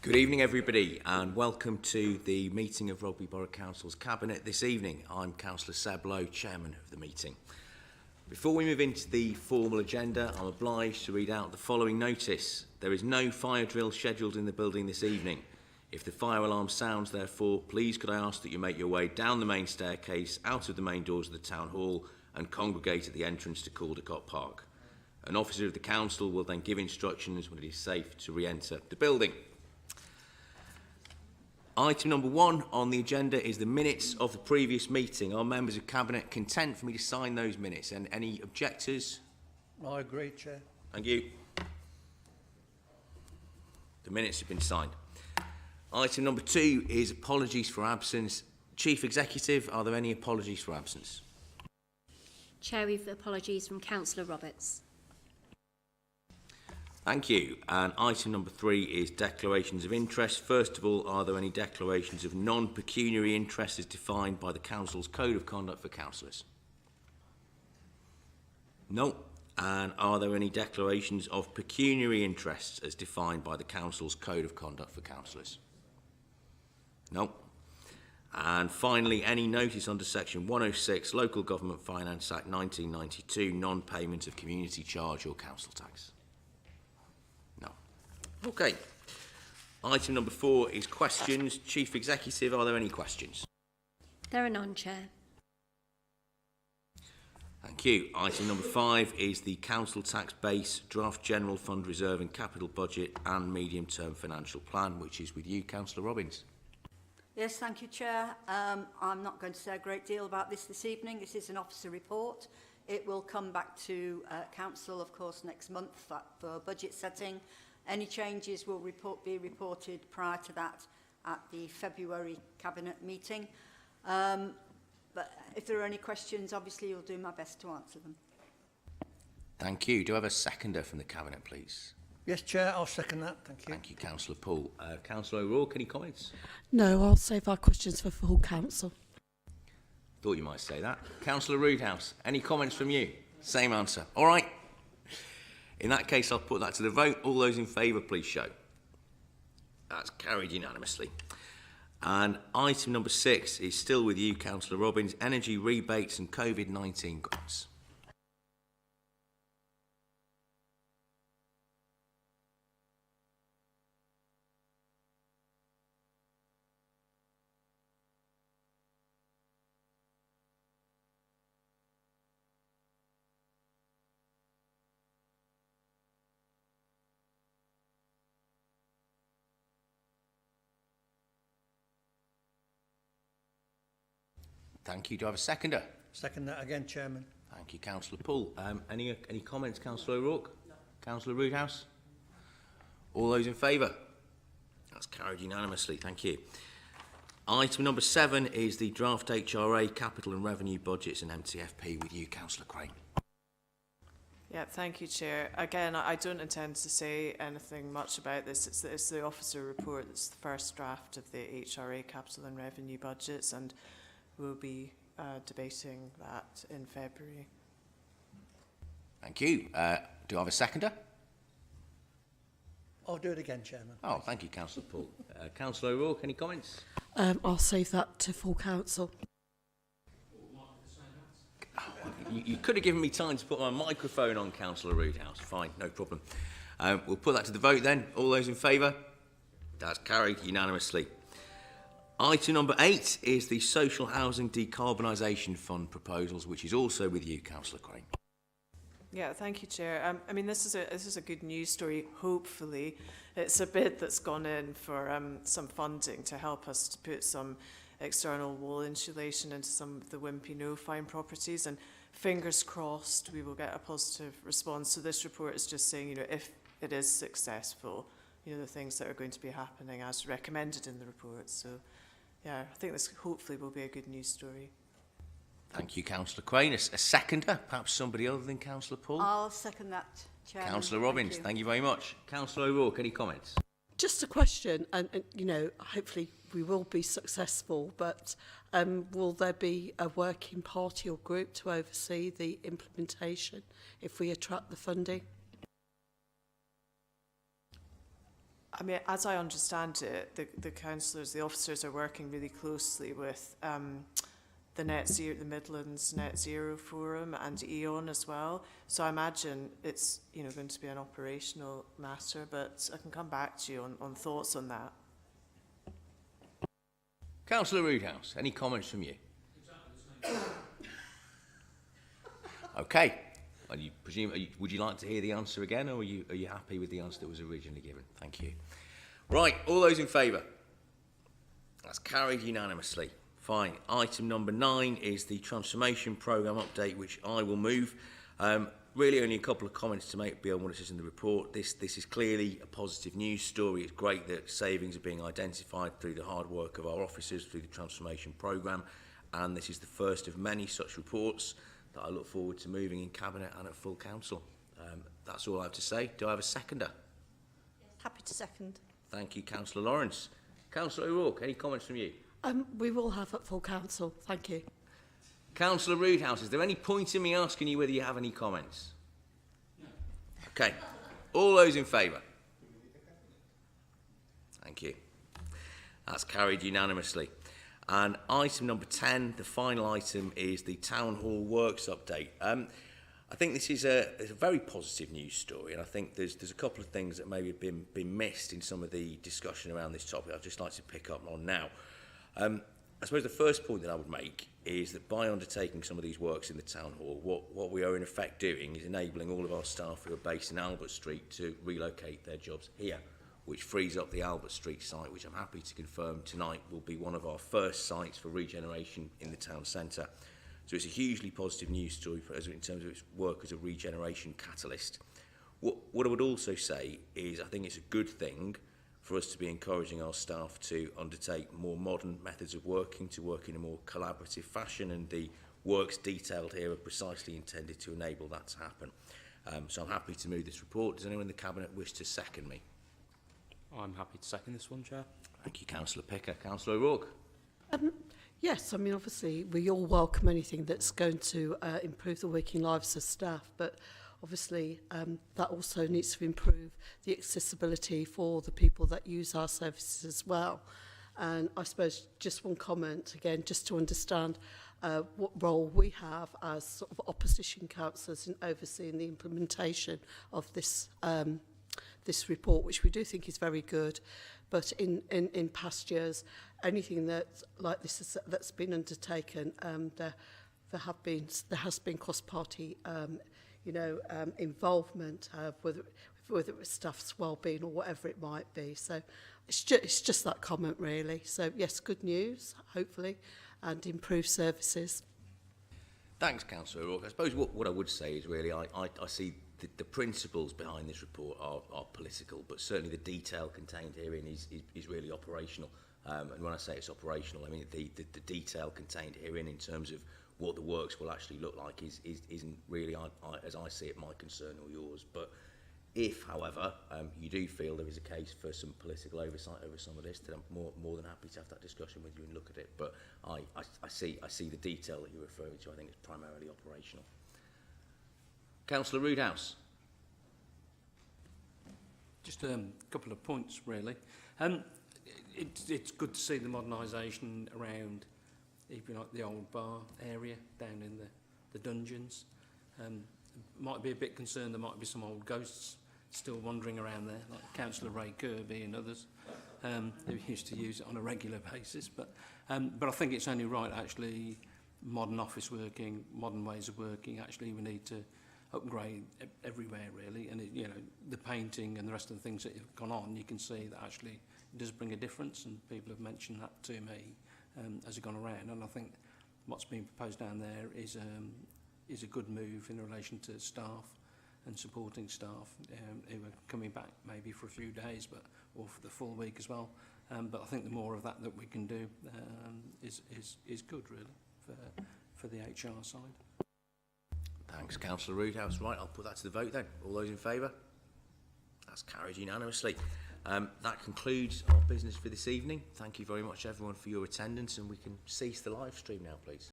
Good evening, everybody, and welcome to the meeting of Rugby Borough Council's Cabinet this evening. I'm Councillor Seb Lowe, Chairman of the meeting. Before we move into the formal agenda, I'm obliged to read out the following notice. There is no fire drill scheduled in the building this evening. If the fire alarm sounds, therefore, please could I ask that you make your way down the main staircase, out of the main doors of the Town Hall, and congregate at the entrance to Caldecott Park. An officer of the Council will then give instructions when it is safe to re-enter the building. Item number 1 on the agenda is the minutes of the previous meeting. Are members of Cabinet content for me to sign those minutes? And any objectors? I agree, Chair. Thank you. The minutes have been signed. Item number 2 is apologies for absence. Chief Executive, are there any apologies for absence? Chair, we've apologies from Councillor Roberts. Thank you. And item number 3 is declarations of interest. First of all, are there any declarations of non-pecuniary interest as defined by the Council's Code of Conduct for Councillors? No. And are there any declarations of pecuniary interests as defined by the Council's Code of Conduct for Councillors? No. And finally, any notice under Section 106, Local Government Finance Act 1992, non-payment of community charge or council tax? Okay. Item number 4 is questions. Chief Executive, are there any questions? There are none, Chair. Thank you. Item number 5 is the Council Tax Base, Draft General Fund Reserve and Capital Budget and Medium-Term Financial Plan, which is with you, Councillor Robbins. Yes, thank you, Chair. I'm not going to say a great deal about this evening. This is an officer report. It will come back to Council, of course, next month for budget setting. Any changes will be reported prior to that at the February Cabinet meeting. But if there are any questions, obviously, you'll do my best to answer them. Thank you. Do I have a seconder from the Cabinet, please? Yes, Chair, I'll second that. Thank you. Thank you, Councillor Poole. Councillor O'Rourke, any comments? No, I'll save our questions for full council. Thought you might say that. Councillor Roodhouse, any comments from you? Same answer. All right. In that case, I'll put that to the vote. All those in favour, please show. That's carried unanimously. And item number 6 is still with you, Councillor Robbins, energy rebates and COVID-19 grants. Thank you. Do I have a seconder? Second that again, Chairman. Thank you, Councillor Poole. Any comments, Councillor O'Rourke? Councillor Roodhouse? All those in favour? That's carried unanimously. Thank you. Item number 7 is the draft HRA, capital and revenue budgets and MTFP with you, Councillor Crane. Yeah, thank you, Chair. Again, I don't intend to say anything much about this. It's the officer report. It's the first draft of the HRA capital and revenue budgets, and we'll be debating that in February. Thank you. Do I have a seconder? I'll do it again, Chairman. Oh, thank you, Councillor Poole. Councillor O'Rourke, any comments? I'll save that to full council. You could have given me time to put my microphone on, Councillor Roodhouse. Fine, no problem. We'll put that to the vote then. All those in favour? That's carried unanimously. Item number 8 is the Social Housing Decarbonisation Fund proposals, which is also with you, Councillor Crane. Yeah, thank you, Chair. I mean, this is a good news story. Hopefully, it's a bid that's gone in for some funding to help us to put some external wall insulation into some of the wimpy no-fine properties, and fingers crossed we will get a positive response. So this report is just saying, if it is successful, the things that are going to be happening as recommended in the report. So, yeah, I think this hopefully will be a good news story. Thank you, Councillor Crane. A seconder, perhaps somebody other than Councillor Poole? I'll second that, Chairman. Councillor Robbins, thank you very much. Councillor O'Rourke, any comments? Just a question, and hopefully we will be successful, but will there be a working party or group to oversee the implementation if we attract the funding? I mean, as I understand it, the councillors, the officers are working really closely with the the Midlands Net Zero Forum and E.ON as well. So I imagine it's, you know, going to be an operational matter, but I can come back to you on thoughts on that. Councillor Roodhouse, any comments from you? Okay. Would you like to hear the answer again, or are you happy with the answer that was originally given? Thank you. Right, all those in favour? That's carried unanimously. Fine. Item number 9 is the transformation programme update, which I will move. Really only a couple of comments to make beyond what it says in the report. This is clearly a positive news story. It's great that savings are being identified through the hard work of our officers through the transformation programme, and this is the first of many such reports that I look forward to moving in Cabinet and at full council. That's all I have to say. Do I have a seconder? Happy to second. Thank you, Councillor Lawrence. Councillor O'Rourke, any comments from you? We will have at full council. Thank you. Councillor Roodhouse, is there any point in me asking you whether you have any comments? No. Okay. All those in favour? Thank you. That's carried unanimously. And item number 10, the final item, is the Town Hall Works update. I think this is a very positive news story, and I think there's a couple of things that maybe have been missed in some of the discussion around this topic I'd just like to pick up on now. I suppose the first point that I would make is that by undertaking some of these works in the Town Hall, what we are in effect doing is enabling all of our staff who are based in Albert Street to relocate their jobs here, which frees up the Albert Street site, which I'm happy to confirm tonight will be one of our first sites for regeneration in the town centre. So it's a hugely positive news story for us in terms of its work as a regeneration catalyst. What I would also say is I think it's a good thing for us to be encouraging our staff to undertake more modern methods of working, to work in a more collaborative fashion, and the works detailed here are precisely intended to enable that to happen. So I'm happy to move this report. Does anyone in the Cabinet wish to second me? I'm happy to second this one, Chair. Thank you, Councillor Picker. Councillor O'Rourke. Yes, I mean, obviously, we all welcome anything that's going to improve the working lives of staff, but obviously that also needs to improve the accessibility for the people that use our services as well. And I suppose just one comment, again, just to understand what role we have as sort of opposition councillors in overseeing the implementation of this this report, which we do think is very good. But in past years, anything that like this that's been undertaken, there has been cross-party involvement, whether it was staff's well-being or whatever it might be. So it's just that comment really. So yes, good news, hopefully, and improved services. Thanks, Councillor O'Rourke. I suppose what I would say is really I see the principles behind this report are political, but certainly the detail contained herein is really operational. And when I say it's operational, I mean the detail contained herein in terms of what the works will actually look like isn't really, as I see it, my concern or yours. But if, however, you do feel there is a case for some political oversight over some of this, then I'm more than happy to have that discussion with you and look at it. But I see the detail that you're referring to. I think it's primarily operational. Councillor Roodhouse. Just a couple of points, really. It's good to see the modernisation around, even like the old bar area down in the dungeons. Might be a bit concerned there might be some old ghosts still wandering around there, like Councillor Ray Kirby and others who used to use it on a regular basis. But I think it's only right, actually, modern office working, modern ways of working. Actually, we need to upgrade everywhere, really. And the painting and the rest of the things that have gone on, you can see that actually it does bring a difference, and people have mentioned that to me as it's gone around. And I think what's being proposed down there is a good move in relation to staff and supporting staff who are coming back maybe for a few days, or for the full week as well. But I think the more of that we can do is good, really, for the HR side. Thanks, Councillor Roodhouse. Right, I'll put that to the vote then. All those in favour? That's carried unanimously. That concludes our business for this evening. Thank you very much, everyone, for your attendance, and we can cease the live stream now, please.